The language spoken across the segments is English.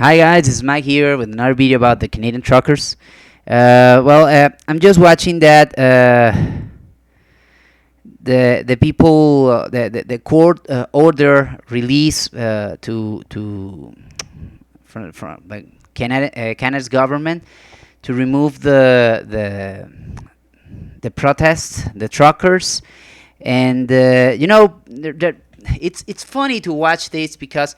Hi guys, it's Mike here with another video about the Canadian truckers. I'm just watching that the people the court order release to from like Canada's government to remove the protests, the truckers, and it's funny to watch this because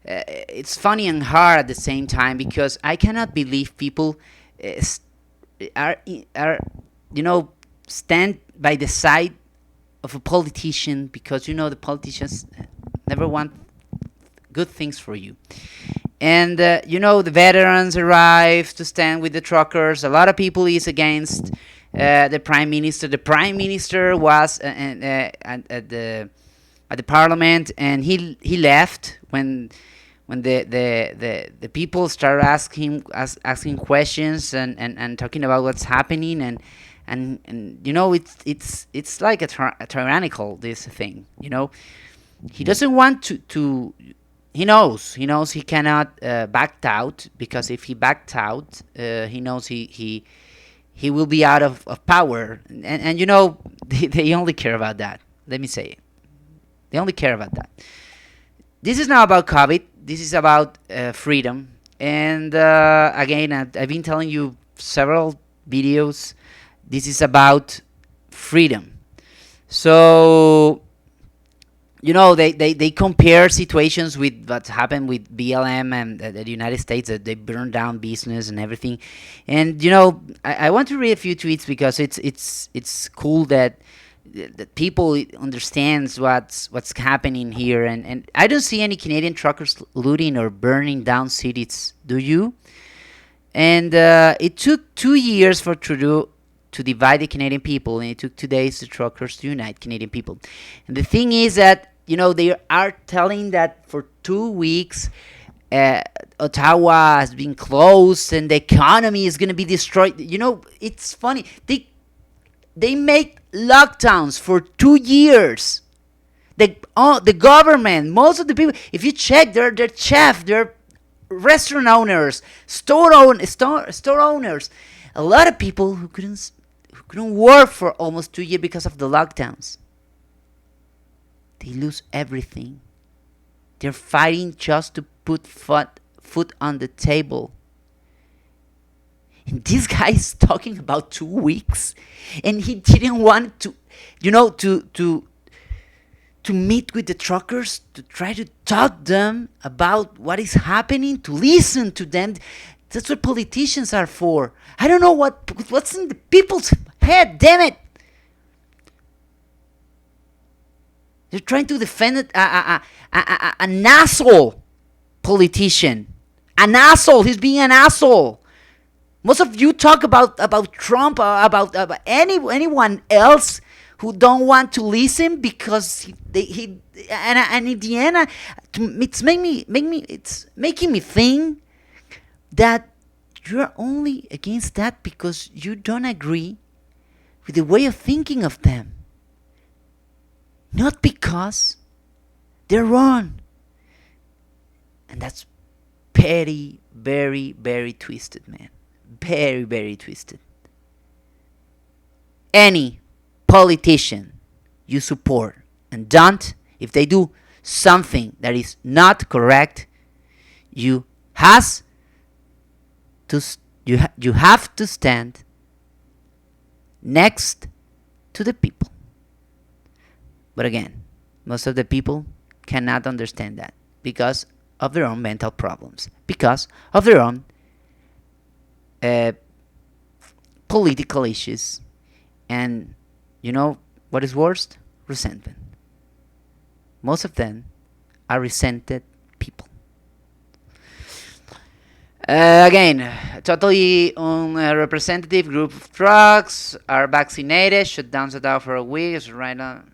it's funny and hard at the same time because I cannot believe people uh, are are stand by the side of a politician because the politicians never want good things for you. And the veterans arrive to stand with the truckers. A lot of people is against the prime minister. The prime minister was at the parliament, and he left when the people start asking questions and talking about what's happening, and it's like a tyrannical this thing. He doesn't want to he knows he cannot back out, because if he backed out, he knows he will be out of power, and they only care about that. Let me say it. They only care about that. This is not about COVID. This is about freedom. And again, I've been telling you several videos. This is about freedom. So they compare situations with what happened with BLM and the United States, that they burned down business and everything. And I want to read a few tweets because it's cool that people understands what's happening here, and I don't see any Canadian truckers looting or burning down cities. Do you? And it took 2 years for Trudeau to divide the Canadian people, and it took 2 days for truckers to unite Canadian people. And the thing is that they are telling that for 2 weeks Ottawa has been closed and the economy is going to be destroyed. It's funny. They make lockdowns for 2 years. The government, most of the people, if you check, they're chef, they're restaurant owners, store owners. A lot of people who couldn't work for almost 2 years because of the lockdowns. They lose everything. They're fighting just to put food on the table. And this guy is talking about 2 weeks, and he didn't want to meet with the truckers, to try to talk them about what is happening, to listen to them. That's what politicians are for. I don't know what's in the people's head. Damn it! They're trying to defend an asshole politician. An asshole. He's being an asshole. Most of you talk about Trump, about anyone else who don't want to listen because and in the end, it's making me think that you're only against that because you don't agree with the way of thinking of them, not because they're wrong. And that's very, very, very twisted, man. Very, very twisted. Any politician you support and don't, if they do something that is not correct, you have to stand next to the people. But again, most of the people cannot understand that because of their own mental problems, because of their own political issues, and what is worst? Resentment. Most of them are resented people. Again, totally unrepresentative group of trucks are vaccinated. Shutdowns are out for a week. It's right on.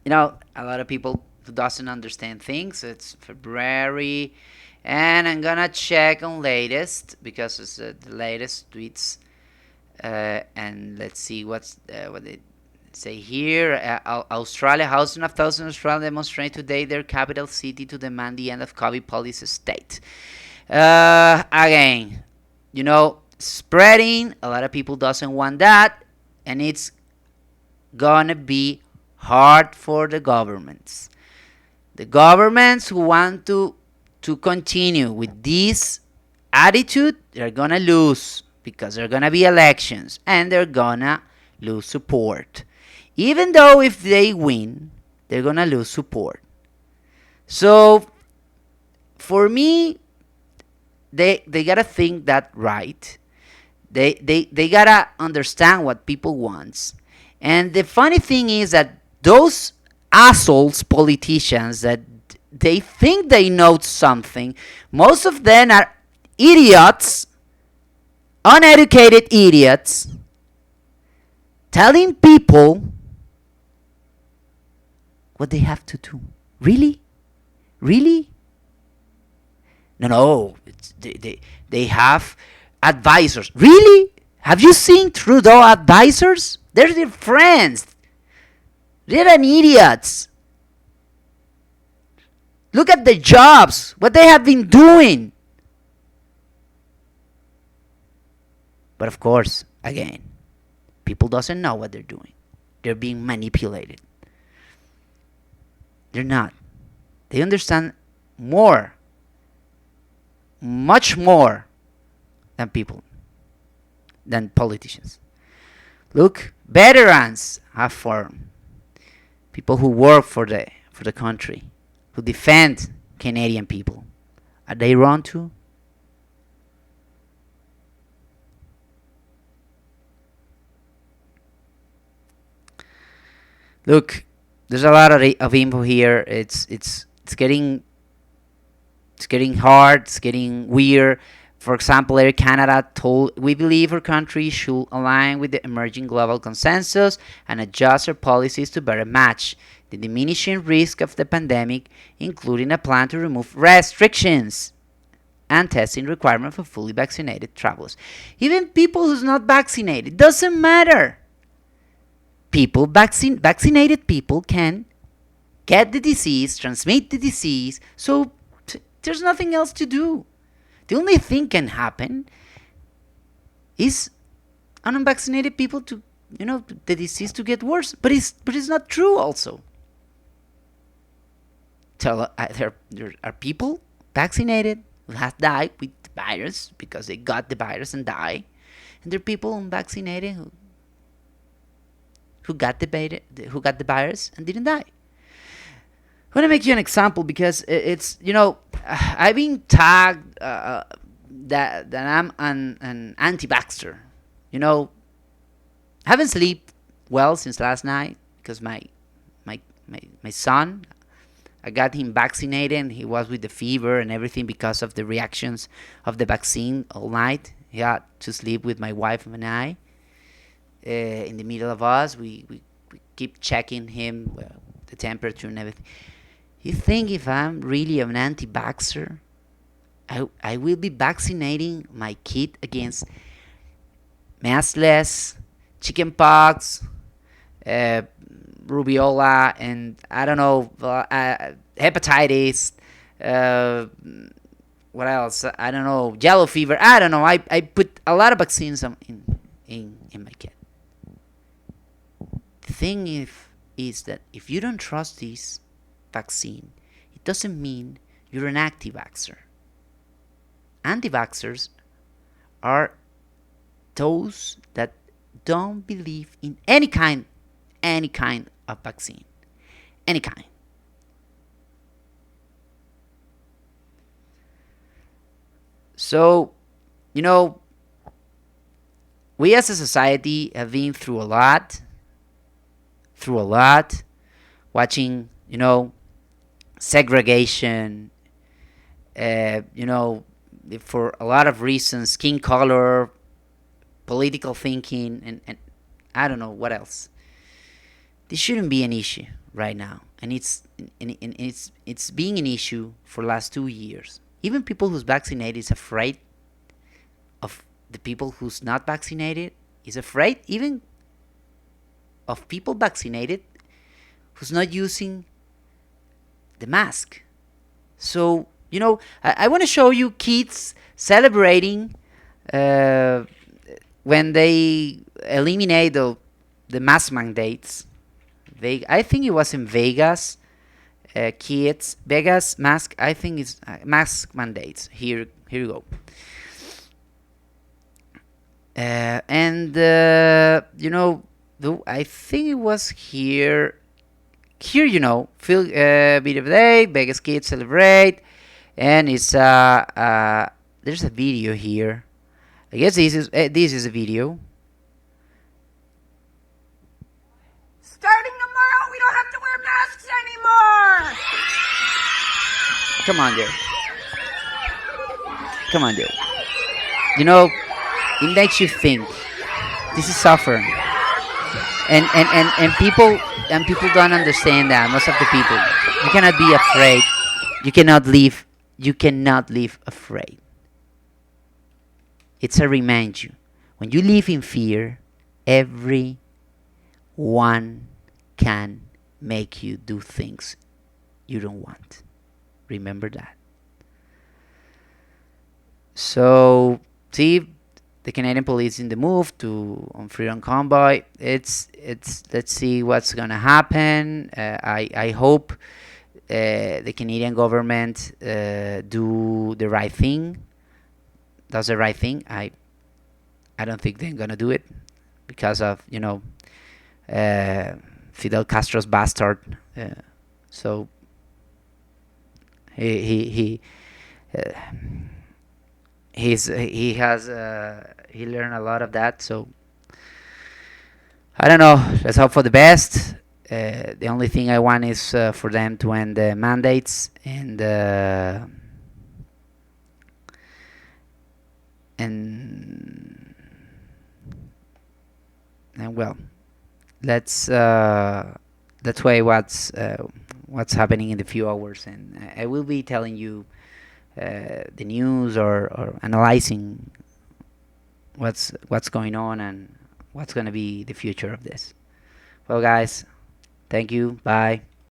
A lot of people who doesn't understand things. It's February. And I'm gonna check on latest because it's the latest tweets. And let's see what they say here. Australia, thousands of thousands of Australians demonstrate today their capital city to demand the end of COVID policy state. Again, spreading. A lot of people doesn't want that, and it's gonna be hard for the governments. The governments who want to continue with this attitude, they're gonna lose because there are gonna be elections and they're gonna lose support. Even though if they win, they're gonna lose support. So for me, they gotta think that right. They gotta understand what people wants. And the funny thing is that those assholes politicians that they think they know something, most of them are idiots, uneducated idiots, telling people what they have to do. Really? Really? No. They have advisors. Really? Have you seen Trudeau advisors? They're their friends. They're an idiots. Look at the jobs, what they have been doing. But of course, again, people doesn't know what they're doing. They're being manipulated. They're not. They understand more, much more than people, than politicians. Look, veterans have formed. People who work for the country, who defend Canadian people. Are they wrong too? Look, there's a lot of info here. It's getting hard. It's getting weird. For example, Air Canada told, we believe our country should align with the emerging global consensus and adjust our policies to better match the diminishing risk of the pandemic, including a plan to remove restrictions and testing requirement for fully vaccinated travelers. Even people who's not vaccinated, doesn't matter. Vaccinated people can get the disease, transmit the disease, so there's nothing else to do. The only thing can happen is unvaccinated people to, the disease to get worse. But it's not true. Also, there are people vaccinated who have died with the virus because they got the virus and die, and there are people unvaccinated who got the virus and didn't die. I want to make you an example because it's I've been tagged that I'm an anti-vaxxer. Haven't slept well since last night because my son, I got him vaccinated and he was with the fever and everything because of the reactions of the vaccine all night. He had to sleep with my wife and I. In the middle of us, we keep checking him, the temperature and everything. You think if I'm really an anti-vaxxer, I will be vaccinating my kid against measles, chickenpox, rubiola, and I don't know, hepatitis, what else? I don't know, yellow fever. I don't know. I put a lot of vaccines in my kid. The thing is that if you don't trust this vaccine, it doesn't mean you're an anti-vaxxer. Anti-vaxxers are those that don't believe in any kind of vaccine. Any kind. So, we as a society have been through a lot, watching, segregation, for a lot of reasons, skin color, political thinking, and I don't know what else. This shouldn't be an issue right now, and it's being an issue for the last 2 years. Even people who's vaccinated is afraid of the people who's not vaccinated. Is afraid even of people vaccinated who's not using the mask. So I want to show you kids celebrating uh, when they eliminate the mask mandates. I think it was in Vegas. Kids, Vegas mask. I think it's mask mandates. Here you go. And I think it was here. Here, feel bit of day. Vegas kids celebrate, and it's there's a video here. I guess this is a video. Starting tomorrow, we don't have to wear masks anymore. Come on, there. Come on, there. You know, it makes you think. This is suffering, and people don't understand that. Most of the people, you cannot be afraid. You cannot live. You cannot live afraid. It's a remind you. When you live in fear, everyone can make you do things you don't want. Remember that. So, see, the Canadian police in the move to on Freedom Convoy. It's let's see what's gonna happen. I hope the Canadian government do the right thing. Does the right thing. I don't think they're gonna do it because of Fidel Castro's bastard. So he uh, he learned a lot of that. So I don't know. Let's hope for the best. The only thing I want is for them to end the mandates and well, let's wait what's happening in the few hours, and I will be telling you the news or analyzing what's going on and what's going to be the future of this. Well, guys, thank you. Bye.